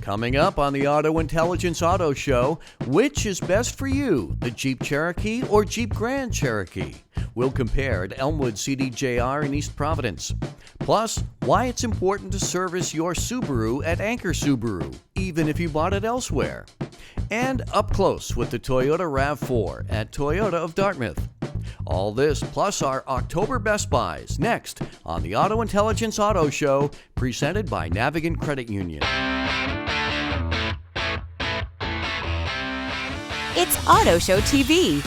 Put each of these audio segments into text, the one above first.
Coming up on the AutoIntelligence Auto Show, which is best for you, the Jeep Cherokee or Jeep Grand Cherokee? We'll compare at Elmwood CDJR in East Providence. Plus, why it's important to service your Subaru at Anchor Subaru, even if you bought it elsewhere. And up close with the Toyota RAV4 at Toyota of Dartmouth. All this plus our October Best Buys next on the AutoIntelligence Auto Show, presented by Navigant Credit Union. It's AutoShow TV.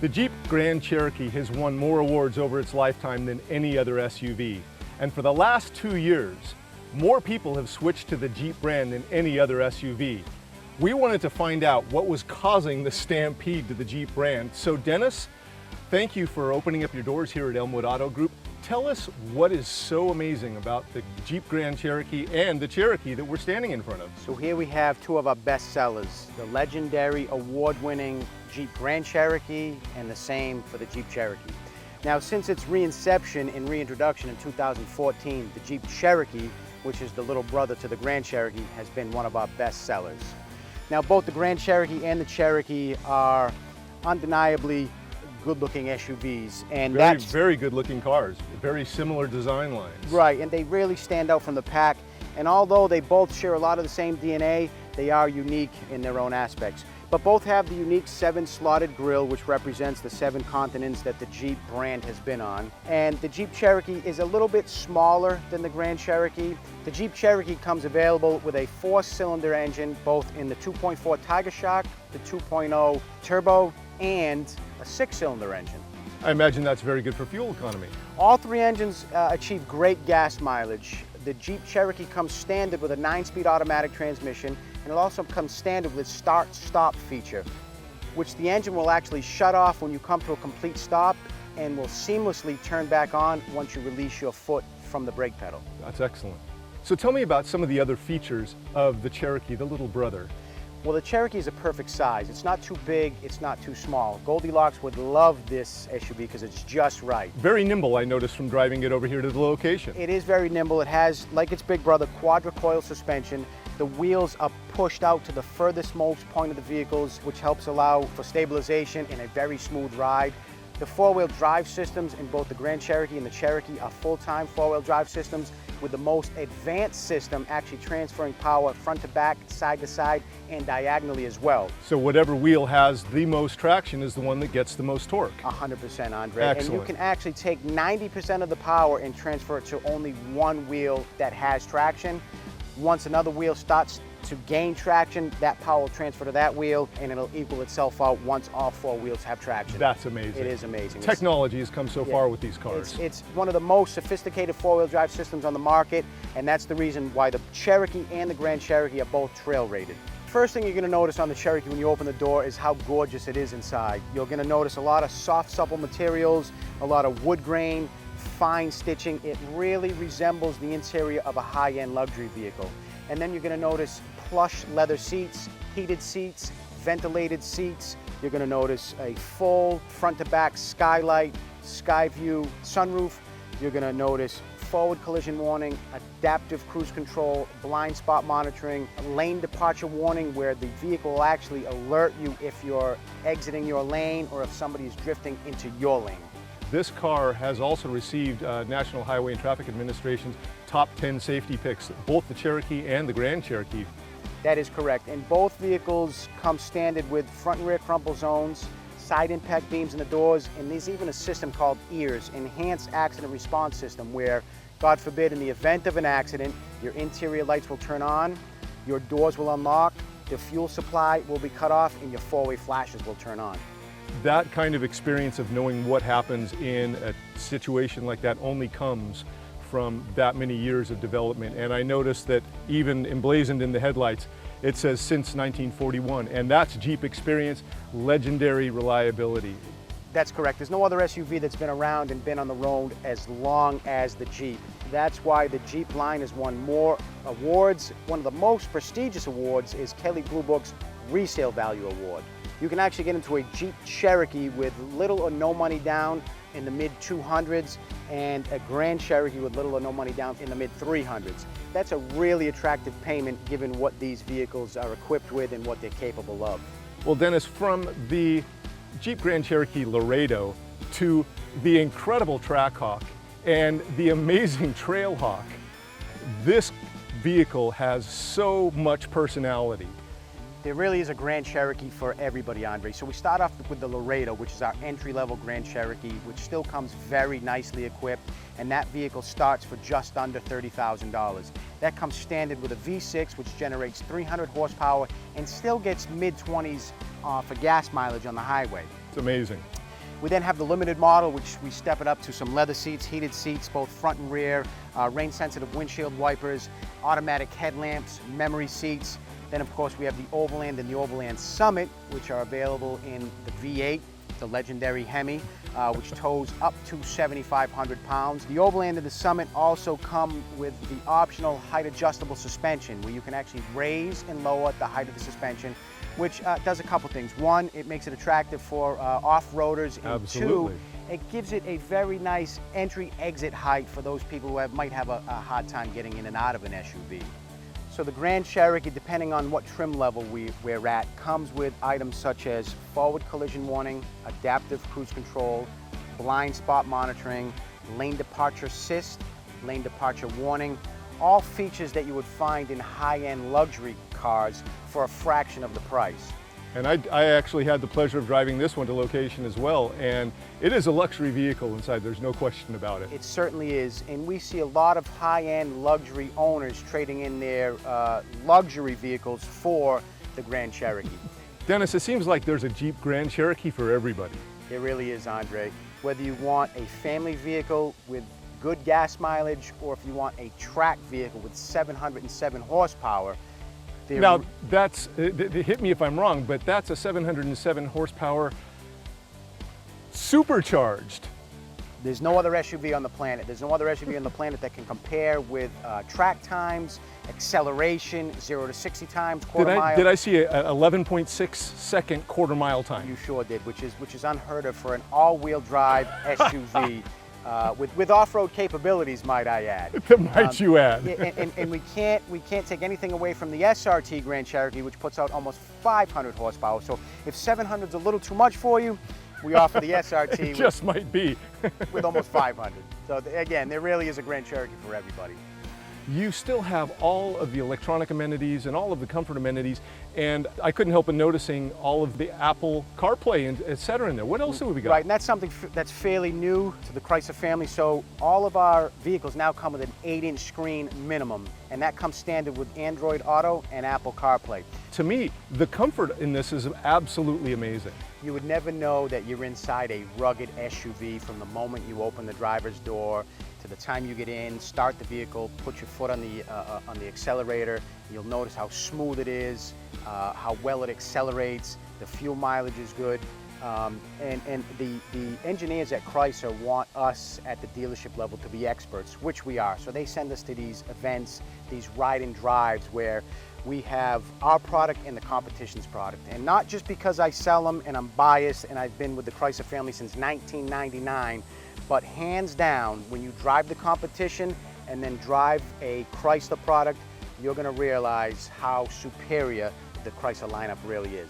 The Jeep Grand Cherokee has won more awards over its lifetime than any other SUV. And for the last 2 years, more people have switched to the Jeep brand than any other SUV. We wanted to find out what was causing the stampede to the Jeep brand. So Dennis, thank you for opening up your doors here at Elmwood Auto Group. Tell us what is so amazing about the Jeep Grand Cherokee and the Cherokee that we're standing in front of. So here we have two of our best sellers, the legendary award-winning Jeep Grand Cherokee and the same for the Jeep Cherokee. Now, since its reinception and reintroduction in 2014, the Jeep Cherokee, which is the little brother to the Grand Cherokee, has been one of our best sellers. Now, both the Grand Cherokee and the Cherokee are undeniably good-looking SUVs, and that's very good-looking cars, very similar design lines. Right, and they really stand out from the pack. And although they both share a lot of the same DNA, they are unique in their own aspects. But both have the unique 7-slotted grille, which represents the 7 continents that the Jeep brand has been on. And the Jeep Cherokee is a little bit smaller than the Grand Cherokee. The Jeep Cherokee comes available with a 4-cylinder engine, both in the 2.4 Tiger Shock, the 2.0 Turbo, and a 6-cylinder engine. I imagine that's very good for fuel economy. All 3 engines achieve great gas mileage. The Jeep Cherokee comes standard with a 9-speed automatic transmission, and it also comes standard with start-stop feature, which the engine will actually shut off when you come to a complete stop and will seamlessly turn back on once you release your foot from the brake pedal. That's excellent. So tell me about some of the other features of the Cherokee, the little brother. Well, the Cherokee is a perfect size. It's not too big, it's not too small. Goldilocks would love this SUV because it's just right. Very nimble, I noticed from driving it over here to the location. It is very nimble. It has, like its big brother, quadra-coil suspension. The wheels are pushed out to the furthest most point of the vehicles, which helps allow for stabilization and a very smooth ride. The 4-wheel drive systems in both the Grand Cherokee and the Cherokee are full-time 4-wheel drive systems, with the most advanced system actually transferring power front to back, side to side, and diagonally as well. So whatever wheel has the most traction is the one that gets the most torque. 100%, Andre. Excellent. And you can actually take 90% of the power and transfer it to only one wheel that has traction. Once another wheel starts to gain traction, that power will transfer to that wheel, and it'll equal itself out once all 4 wheels have traction. That's amazing. It is amazing. Technology has come so far with these cars. It's one of the most sophisticated 4-wheel drive systems on the market, and that's the reason why the Cherokee and the Grand Cherokee are both trail rated. First thing you're going to notice on the Cherokee when you open the door is how gorgeous it is inside. You're going to notice a lot of soft, supple materials, a lot of wood grain, fine stitching. It really resembles the interior of a high-end luxury vehicle. And then you're going to notice plush leather seats, heated seats, ventilated seats. You're going to notice a full front-to-back skylight, sky view sunroof. You're going to notice forward collision warning, adaptive cruise control, blind spot monitoring, lane departure warning where the vehicle will actually alert you if you're exiting your lane or if somebody is drifting into your lane. This car has also received National Highway and Traffic Administration's top 10 safety picks, both the Cherokee and the Grand Cherokee. That is correct. And both vehicles come standard with front and rear crumple zones, side impact beams in the doors, and there's even a system called EARS, Enhanced Accident Response System, where, God forbid, in the event of an accident, your interior lights will turn on, your doors will unlock, the fuel supply will be cut off, and your 4-way flashes will turn on. That kind of experience of knowing what happens in a situation like that only comes from that many years of development. And I noticed that even emblazoned in the headlights, it says since 1941, and that's Jeep experience, legendary reliability. That's correct. There's no other SUV that's been around and been on the road as long as the Jeep. That's why the Jeep line has won more awards. One of the most prestigious awards is Kelley Blue Book's Resale Value Award. You can actually get into a Jeep Cherokee with little or no money down in the mid 200s and a Grand Cherokee with little or no money down in the mid 300s. That's a really attractive payment given what these vehicles are equipped with and what they're capable of. Well, Dennis, from the Jeep Grand Cherokee Laredo to the incredible Trackhawk and the amazing Trailhawk, this vehicle has so much personality. There really is a Grand Cherokee for everybody, Andre. So we start off with the Laredo, which is our entry-level Grand Cherokee, which still comes very nicely equipped, and that vehicle starts for just under $30,000. That comes standard with a V6, which generates 300 horsepower and still gets mid-20s for gas mileage on the highway. It's amazing. We then have the limited model, which we step it up to some leather seats, heated seats, both front and rear, rain-sensitive windshield wipers, automatic headlamps, memory seats. Then, of course, we have the Overland and the Overland Summit, which are available in the V8, the legendary Hemi, which tows up to 7,500 pounds. The Overland and the Summit also come with the optional height-adjustable suspension, where you can actually raise and lower the height of the suspension, which does a couple things. One, it makes it attractive for off-roaders, and Absolutely. two, it gives it a very nice entry-exit height for those people who might have a hard time getting in and out of an SUV. So the Grand Cherokee, depending on what trim level we're at, comes with items such as forward collision warning, adaptive cruise control, blind spot monitoring, lane departure assist, lane departure warning, all features that you would find in high-end luxury cars for a fraction of the price. And I actually had the pleasure of driving this one to location as well, and it is a luxury vehicle inside, there's no question about it. It certainly is, and we see a lot of high-end luxury owners trading in their luxury vehicles for the Grand Cherokee. Dennis, it seems like there's a Jeep Grand Cherokee for everybody. It really is, Andre. Whether you want a family vehicle with good gas mileage, or if you want a track vehicle with 707 horsepower, now, that's, hit me if I'm wrong, but that's a 707 horsepower supercharged. There's no other SUV on the planet. There's no other SUV on the planet that can compare with track times, acceleration, 0 to 60 times, quarter mile. Did I see a 11.6 second quarter mile time? You sure did, which is unheard of for an all-wheel drive SUV. With off-road capabilities, might I add. Might you add. And we can't take anything away from the SRT Grand Cherokee, which puts out almost 500 horsepower. So if 700 is a little too much for you, we offer the SRT. It just might be. with almost 500. So again, there really is a Grand Cherokee for everybody. You still have all of the electronic amenities and all of the comfort amenities, and I couldn't help but noticing all of the Apple CarPlay and et cetera in there. What else have we got? Right, and that's something that's fairly new to the Chrysler family. So all of our vehicles now come with an 8-inch screen minimum, and that comes standard with Android Auto and Apple CarPlay. To me, the comfort in this is absolutely amazing. You would never know that you're inside a rugged SUV from the moment you open the driver's door to the time you get in, start the vehicle, put your foot on the accelerator. You'll notice how smooth it is, how well it accelerates. The fuel mileage is good. And the engineers at Chrysler want us at the dealership level to be experts, which we are. So they send us to these events, these ride and drives where we have our product and the competition's product. And not just because I sell them and I'm biased and I've been with the Chrysler family since 1999, but hands down, when you drive the competition and then drive a Chrysler product, you're gonna realize how superior the Chrysler lineup really is.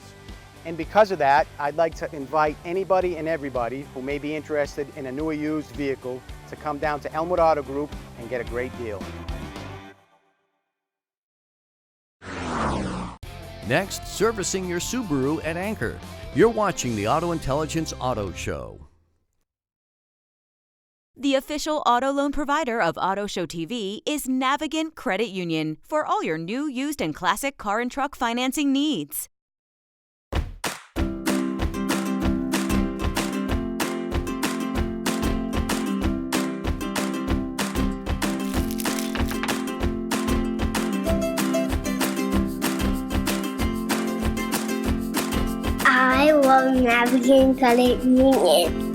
And because of that, I'd like to invite anybody and everybody who may be interested in a new or used vehicle to come down to Elmwood Auto Group and get a great deal. Next, servicing your Subaru at Anchor. You're watching the AutoIntelligence Auto Show. The official auto loan provider of AutoShow TV is Navigant Credit Union for all your new, used, and classic car and truck financing needs. I love Navigant Credit Union.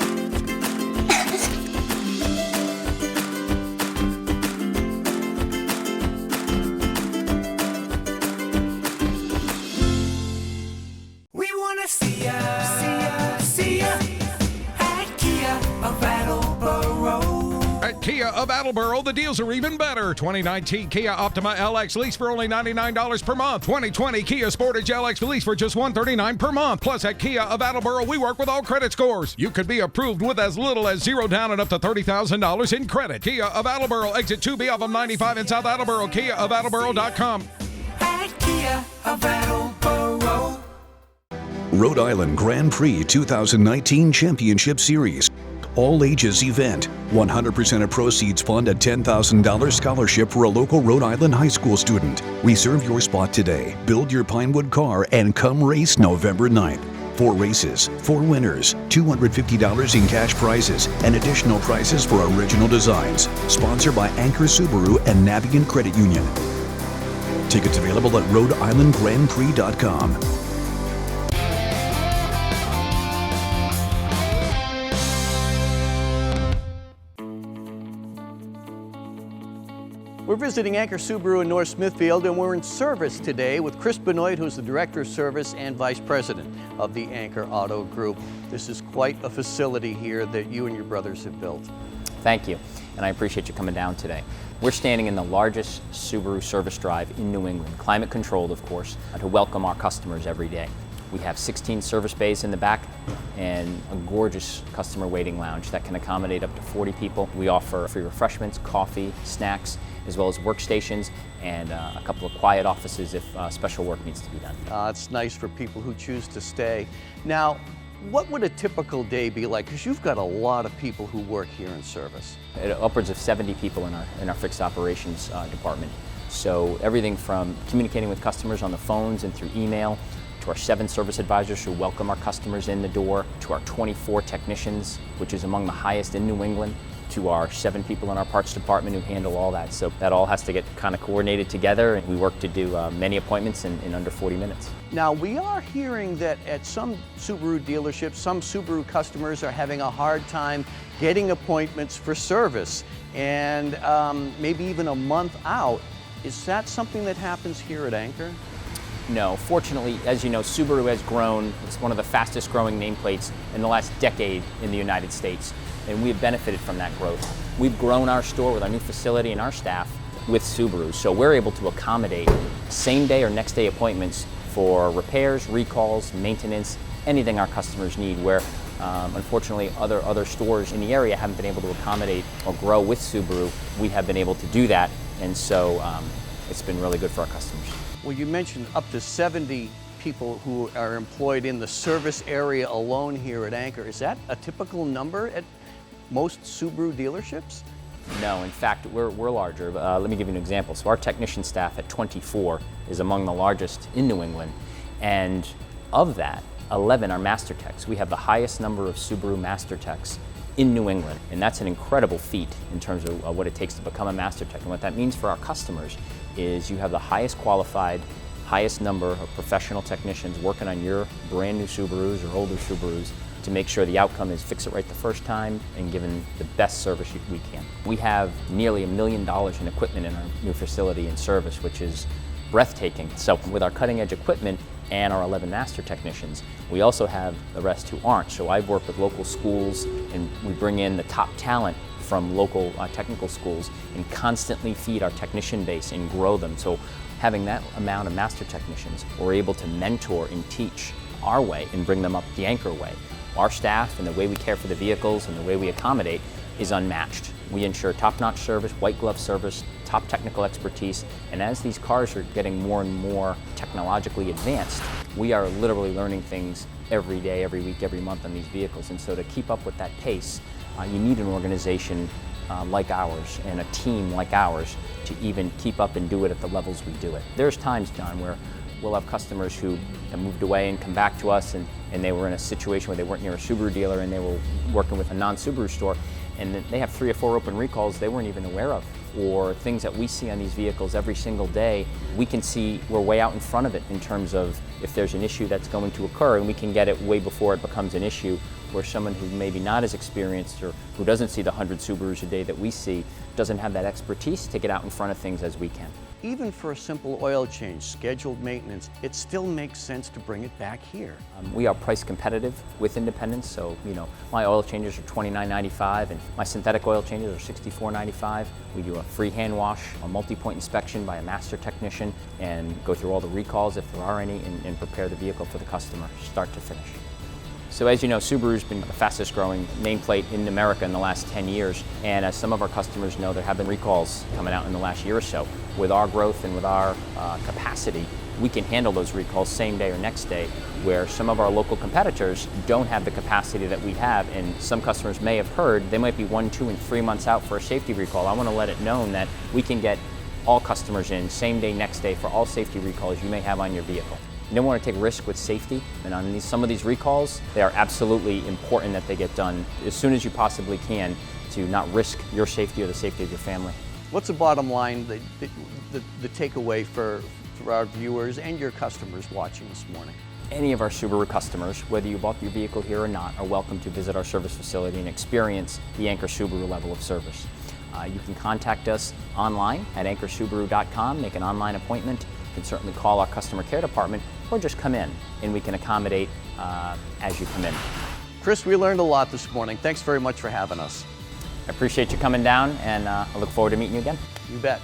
We wanna see ya See ya at Kia of Attleboro. At Kia of Attleboro, the deals are even better. 2019 Kia Optima LX lease for only $99 per month. 2020 Kia Sportage LX lease for just $139 per month. Plus, at Kia of Attleboro, we work with all credit scores. You could be approved with as little as $0 down and up to $30,000 in credit. Kia of Attleboro, exit 2B off of 95 in South Attleboro. KiaofAttleboro.com. At Kia of Attleboro. Rhode Island Grand Prix 2019 Championship Series. All ages event. 100% of proceeds fund a $10,000 scholarship for a local Rhode Island high school student. Reserve your spot today. Build your Pinewood car and come race November 9th. 4 races, 4 winners, $250 in cash prizes, and additional prizes for original designs. Sponsored by Anchor Subaru and Navigant Credit Union. Tickets available at RhodeIslandGrandPrix.com. We're visiting Anchor Subaru in North Smithfield, and we're in service today with Chris Benoit, who's the Director of Service and Vice President of the Anchor Auto Group. This is quite a facility here that you and your brothers have built. Thank you, and I appreciate you coming down today. We're standing in the largest Subaru service drive in New England, climate controlled of course, to welcome our customers every day. We have 16 service bays in the back and a gorgeous customer waiting lounge that can accommodate up to 40 people. We offer free refreshments, coffee, snacks, as well as workstations and a couple of quiet offices if special work needs to be done. It's nice for people who choose to stay. Now, what would a typical day be like? Because you've got a lot of people who work here in service. Upwards of 70 people in our fixed operations department. So everything from communicating with customers on the phones and through email, to our 7 service advisors who welcome our customers in the door, to our 24 technicians, which is among the highest in New England, to our 7 people in our parts department who handle all that. So that all has to get kind of coordinated together, and we work to do many appointments in under 40 minutes. Now, we are hearing that at some Subaru dealerships, some Subaru customers are having a hard time getting appointments for service, and maybe even a month out. Is that something that happens here at Anchor? No, fortunately, as you know, Subaru has grown. It's one of the fastest growing nameplates in the last decade in the United States, and we have benefited from that growth. We've grown our store with our new facility and our staff with Subaru, so we're able to accommodate same day or next day appointments for repairs, recalls, maintenance, anything our customers need, where unfortunately other stores in the area haven't been able to accommodate or grow with Subaru. We have been able to do that, and so it's been really good for our customers. Well, you mentioned up to 70 people who are employed in the service area alone here at Anchor. Is that a typical number at most Subaru dealerships? No, in fact, we're larger. Let me give you an example. So our technician staff at 24 is among the largest in New England, and of that, 11 are master techs. We have the highest number of Subaru master techs in New England, and that's an incredible feat in terms of what it takes to become a master tech. And what that means for our customers is you have the highest qualified, highest number of professional technicians working on your brand new Subarus or older Subarus to make sure the outcome is fix it right the first time and given the best service we can. We have nearly $1 million in equipment in our new facility in service, which is breathtaking. So with our cutting edge equipment and our 11 master technicians, we also have the rest who aren't. So I've worked with local schools, and we bring in the top talent from local technical schools and constantly feed our technician base and grow them. So having that amount of master technicians, we're able to mentor and teach our way and bring them up the Anchor way. Our staff and the way we care for the vehicles and the way we accommodate is unmatched. We ensure top-notch service, white glove service, top technical expertise, and as these cars are getting more and more technologically advanced, we are literally learning things every day, every week, every month on these vehicles. And so to keep up with that pace, you need an organization like ours and a team like ours to even keep up and do it at the levels we do it. There's times, John, where we'll have customers who have moved away and come back to us, and they were in a situation where they weren't near a Subaru dealer and they were working with a non-Subaru store, and they have 3 or 4 open recalls they weren't even aware of, or things that we see on these vehicles every single day. We can see we're way out in front of it in terms of if there's an issue that's going to occur, and we can get it way before it becomes an issue, where someone who maybe not as experienced or who doesn't see the 100 Subarus a day that we see doesn't have that expertise to get out in front of things as we can. even for a simple oil change, scheduled maintenance, it still makes sense to bring it back here. We are price competitive with independents, so my oil changes are $29.95 and my synthetic oil changes are $64.95. We do a free hand wash, a multi-point inspection by a master technician, and go through all the recalls if there are any, and prepare the vehicle for the customer, start to finish. So as you know, Subaru's been the fastest growing nameplate in America in the last 10 years. And as some of our customers know, there have been recalls coming out in the last year or so. With our growth and with our capacity, we can handle those recalls same day or next day, where some of our local competitors don't have the capacity that we have. And some customers may have heard they might be 1, 2, and 3 months out for a safety recall. I want to let it known that we can get all customers in same day, next day for all safety recalls you may have on your vehicle. You don't want to take risks with safety, and on some of these recalls, they are absolutely important that they get done as soon as you possibly can to not risk your safety or the safety of your family. What's the bottom line, the takeaway for our viewers and your customers watching this morning? Any of our Subaru customers, whether you bought your vehicle here or not, are welcome to visit our service facility and experience the Anchor Subaru level of service. You can contact us online at anchorsubaru.com, make an online appointment. You can certainly call our customer care department or just come in and we can accommodate as you come in. Chris, we learned a lot this morning. Thanks very much for having us. I appreciate you coming down, and I look forward to meeting you again. You bet.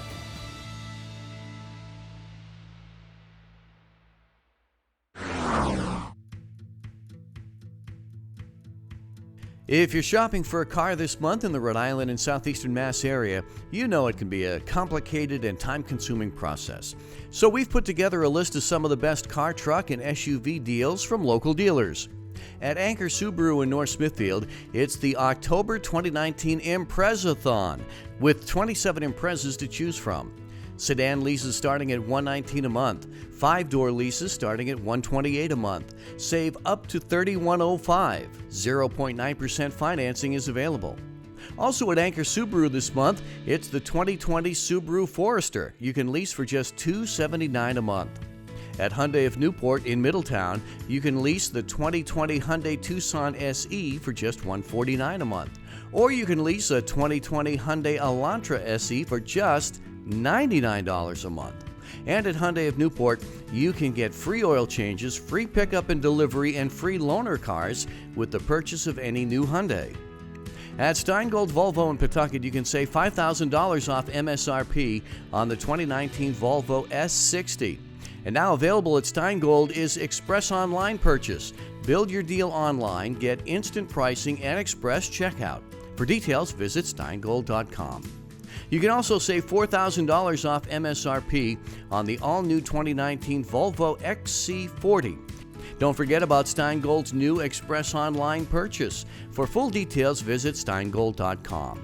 If you're shopping for a car this month in the Rhode Island and southeastern Mass area, you know it can be a complicated and time-consuming process. So we've put together a list of some of the best car, truck, and SUV deals from local dealers. At Anchor Subaru in North Smithfield, it's the October 2019 Impreza-thon with 27 Imprezas to choose from. Sedan leases starting at $119 a month. 5-door leases starting at $128 a month. Save up to $31.05. 0.9% financing is available. Also at Anchor Subaru this month, it's the 2020 Subaru Forester. You can lease for just $279 a month. At Hyundai of Newport in Middletown, you can lease the 2020 Hyundai Tucson SE for just $149 a month. Or you can lease a 2020 Hyundai Elantra SE for just $99 a month. And at Hyundai of Newport, you can get free oil changes, free pickup and delivery, and free loaner cars with the purchase of any new Hyundai. At Steingold Volvo in Pawtucket, you can save $5,000 off MSRP on the 2019 Volvo S60. And now available at Steingold is Express Online Purchase. Build your deal online, get instant pricing, and express checkout. For details, visit steingold.com. You can also save $4,000 off MSRP on the all-new 2019 Volvo XC40. Don't forget about Steingold's new Express Online Purchase. For full details, visit steingold.com.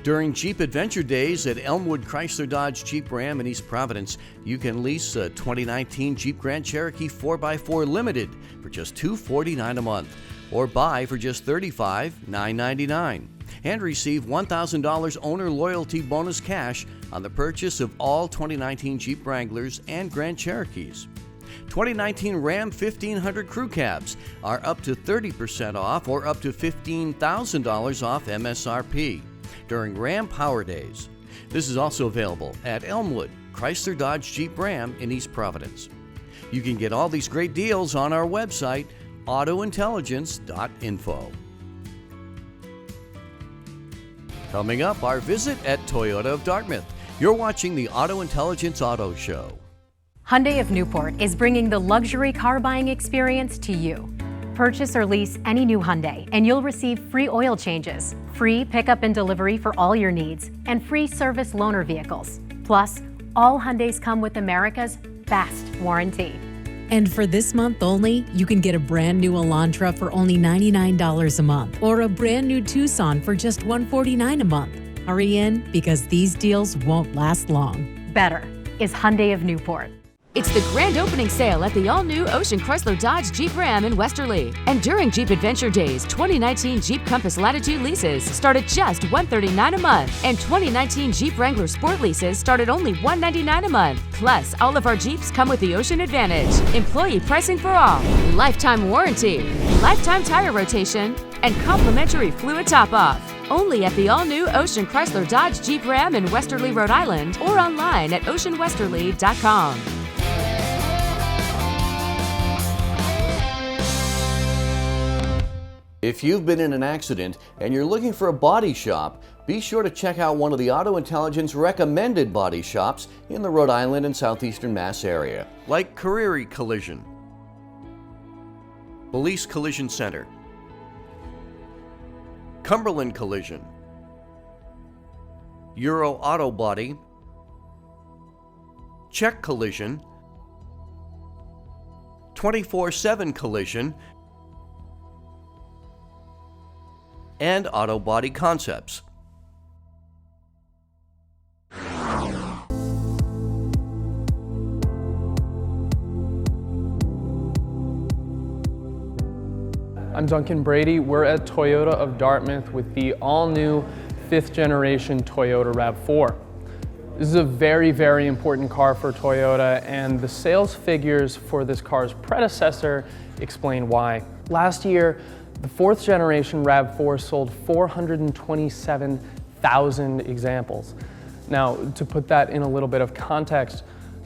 During Jeep Adventure Days at Elmwood Chrysler Dodge Jeep Ram in East Providence, you can lease a 2019 Jeep Grand Cherokee 4x4 Limited for just $249 a month, or buy for just $35,999, and receive $1,000 owner loyalty bonus cash on the purchase of all 2019 Jeep Wranglers and Grand Cherokees. 2019 Ram 1500 Crew Cabs are up to 30% off or up to $15,000 off MSRP during Ram Power Days. This is also available at Elmwood Chrysler Dodge Jeep Ram in East Providence. You can get all these great deals on our website, AutoIntelligence.info. Coming up, our visit at Toyota of Dartmouth. You're watching the Auto Intelligence Auto Show. Hyundai of Newport is bringing the luxury car buying experience to you. Purchase or lease any new Hyundai and you'll receive free oil changes, free pickup and delivery for all your needs, and free service loaner vehicles. Plus, all Hyundais come with America's best warranty. And for this month only, you can get a brand new Elantra for only $99 a month, or a brand new Tucson for just $149 a month. Hurry in, because these deals won't last long. Better is Hyundai of Newport. It's the grand opening sale at the all-new Ocean Chrysler Dodge Jeep Ram in Westerly. And during Jeep Adventure Days, 2019 Jeep Compass Latitude leases start at just $139 a month. And 2019 Jeep Wrangler Sport leases start at only $199 a month. Plus, all of our Jeeps come with the Ocean Advantage, employee pricing for all, lifetime warranty, lifetime tire rotation, and complimentary fluid top-off. only at the all-new Ocean Chrysler Dodge Jeep Ram in Westerly, Rhode Island, or online at oceanwesterly.com. If you've been in an accident and you're looking for a body shop, be sure to check out one of the AutoIntelligence recommended body shops in the Rhode Island and southeastern Mass area, like Carreri Collision, Belize Collision Center, Cumberland Collision, Euro Auto Body, Check Collision, 24/7 Collision, and Auto Body Concepts. I'm Duncan Brady. We're at Toyota of Dartmouth with the all-new 5th generation Toyota RAV4. This is a very, very important car for Toyota, and the sales figures for this car's predecessor explain why. Last year, the 4th generation RAV4 sold 427,000 examples. Now, to put that in a little bit of context,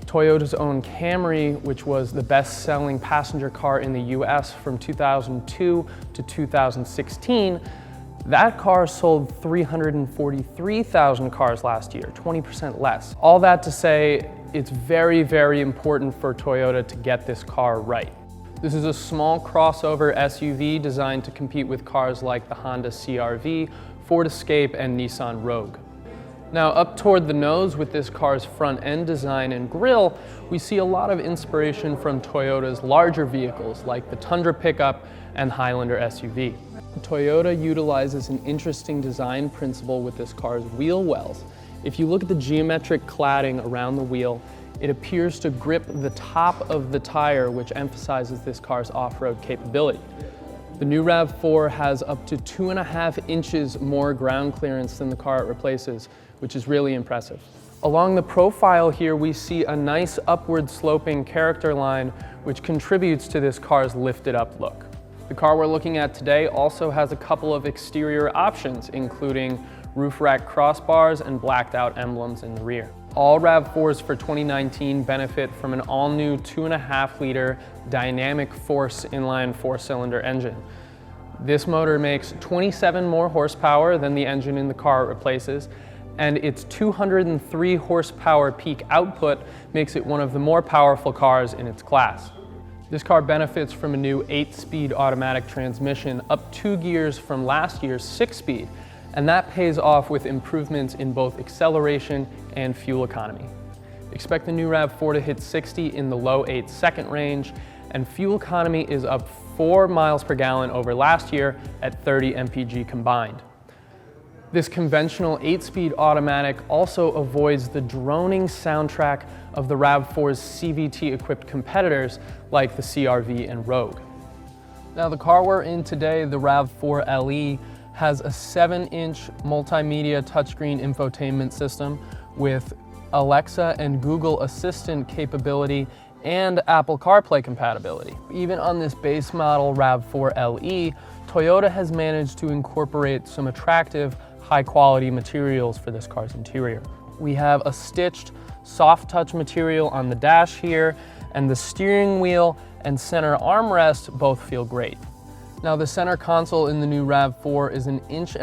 Toyota's own Camry, which was the best-selling passenger car in the US from 2002 to 2016, that car sold 343,000 cars last year, 20% less. All that to say, it's very, very important for Toyota to get this car right. This is a small crossover SUV designed to compete with cars like the Honda CR-V, Ford Escape, and Nissan Rogue. Now, up toward the nose with this car's front end design and grille, we see a lot of inspiration from Toyota's larger vehicles like the Tundra pickup and Highlander SUV. Toyota utilizes an interesting design principle with this car's wheel wells. If you look at the geometric cladding around the wheel, it appears to grip the top of the tire, which emphasizes this car's off-road capability. The new RAV4 has up to 2.5 inches more ground clearance than the car it replaces, which is really impressive. Along the profile here, we see a nice upward sloping character line, which contributes to this car's lifted up look. The car we're looking at today also has a couple of exterior options, including roof rack crossbars and blacked out emblems in the rear. All RAV4s for 2019 benefit from an all-new 2.5-liter dynamic force inline 4-cylinder engine. This motor makes 27 more horsepower than the engine in the car it replaces, and its 203 horsepower peak output makes it one of the more powerful cars in its class. This car benefits from a new 8-speed automatic transmission, up 2 gears from last year's 6-speed, and that pays off with improvements in both acceleration and fuel economy. Expect the new RAV4 to hit 60 in the low 8-second range, and fuel economy is up 4 miles per gallon over last year at 30 mpg combined. This conventional 8-speed automatic also avoids the droning soundtrack of the RAV4's CVT-equipped competitors like the CR-V and Rogue. Now, the car we're in today, the RAV4 LE, has a 7-inch multimedia touchscreen infotainment system with Alexa and Google Assistant capability and Apple CarPlay compatibility. Even on this base model RAV4 LE, Toyota has managed to incorporate some attractive, high-quality materials for this car's interior. We have a stitched soft touch material on the dash here, and the steering wheel and center armrest both feel great. Now, the center console in the new RAV4 is 1.5 inches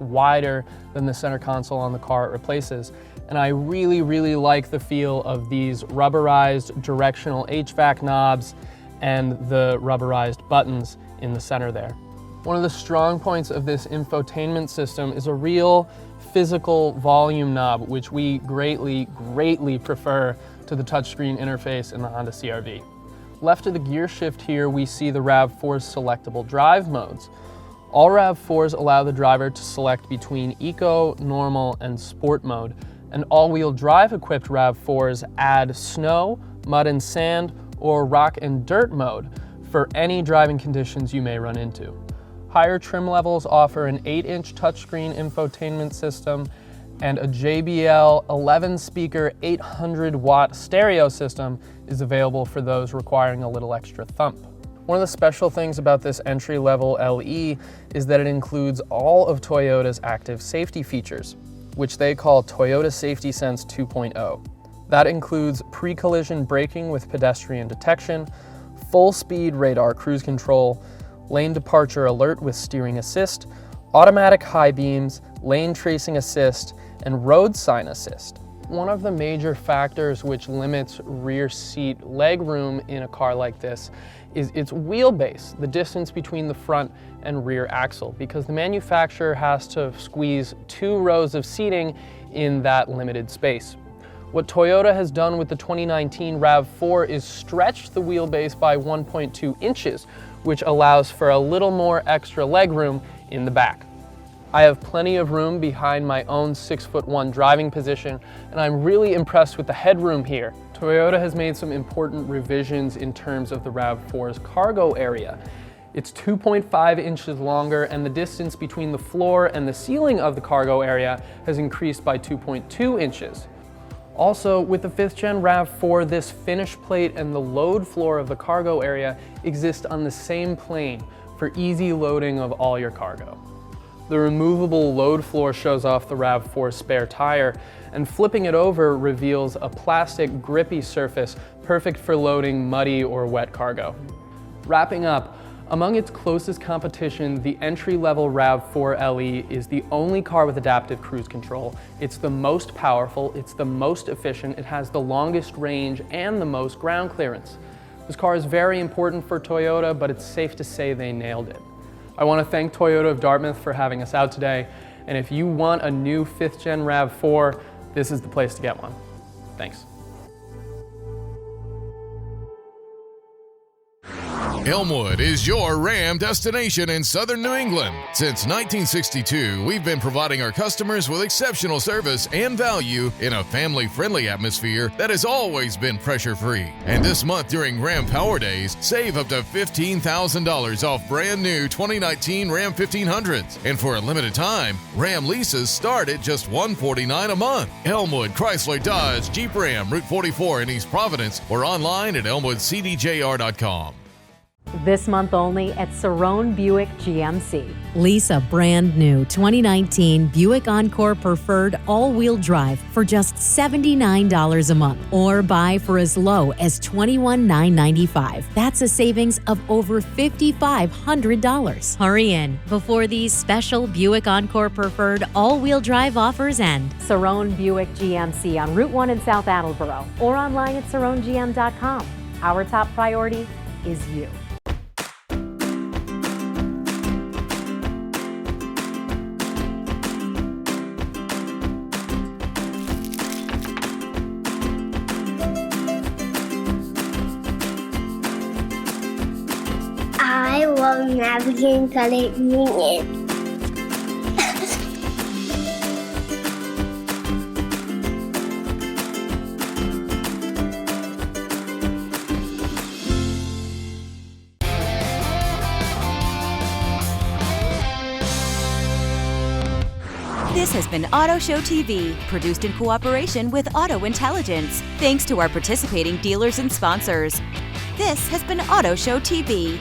wider than the center console on the car it replaces, and I really like the feel of these rubberized directional HVAC knobs and the rubberized buttons in the center there. One of the strong points of this infotainment system is a real physical volume knob, which we greatly prefer to the touchscreen interface in the Honda CR-V. Left of the gear shift here, we see the RAV4's selectable drive modes. All RAV4s allow the driver to select between Eco, Normal, and Sport mode, and all-wheel drive equipped RAV4s add Snow, Mud and Sand, or Rock and Dirt mode for any driving conditions you may run into. Higher trim levels offer an 8-inch touchscreen infotainment system, and a JBL 11-speaker 800-watt stereo system is available for those requiring a little extra thump. One of the special things about this entry-level LE is that it includes all of Toyota's active safety features, which they call Toyota Safety Sense 2.0. That includes pre-collision braking with pedestrian detection, full-speed radar cruise control, lane departure alert with steering assist, automatic high beams, lane tracing assist, and road sign assist. One of the major factors which limits rear seat legroom in a car like this is its wheelbase, the distance between the front and rear axle, because the manufacturer has to squeeze 2 rows of seating in that limited space. What Toyota has done with the 2019 RAV4 is stretched the wheelbase by 1.2 inches, which allows for a little more extra legroom in the back. I have plenty of room behind my own 6'1" driving position, and I'm really impressed with the headroom here. Toyota has made some important revisions in terms of the RAV4's cargo area. It's 2.5 inches longer, and the distance between the floor and the ceiling of the cargo area has increased by 2.2 inches. Also, with the 5th Gen RAV4, this finish plate and the load floor of the cargo area exist on the same plane for easy loading of all your cargo. The removable load floor shows off the RAV4's spare tire, and flipping it over reveals a plastic grippy surface perfect for loading muddy or wet cargo. Wrapping up, among its closest competition, the entry-level RAV4 LE is the only car with adaptive cruise control. It's the most powerful, it's the most efficient, it has the longest range and the most ground clearance. This car is very important for Toyota, but it's safe to say they nailed it. I want to thank Toyota of Dartmouth for having us out today, and if you want a new 5th Gen RAV4, this is the place to get one. Thanks. Elmwood is your Ram destination in southern New England. Since 1962, we've been providing our customers with exceptional service and value in a family-friendly atmosphere that has always been pressure-free. And this month during Ram Power Days, save up to $15,000 off brand new 2019 Ram 1500s. And for a limited time, Ram leases start at just $149 a month. Elmwood Chrysler Dodge Jeep Ram Route 44 in East Providence or online at elmwoodcdjr.com. This month only at Cerrone Buick GMC. Lease a brand new 2019 Buick Encore Preferred all-wheel drive for just $79 a month, or buy for as low as $21,995. That's a savings of over $5,500. Hurry in before these special Buick Encore Preferred all-wheel drive offers end. Cerrone Buick GMC on Route 1 in South Attleboro or online at CerroneGM.com. Our top priority is you. I love Navigate Credit Union. This has been AutoShow TV, produced in cooperation with AutoIntelligence. Thanks to our participating dealers and sponsors. This has been AutoShow TV.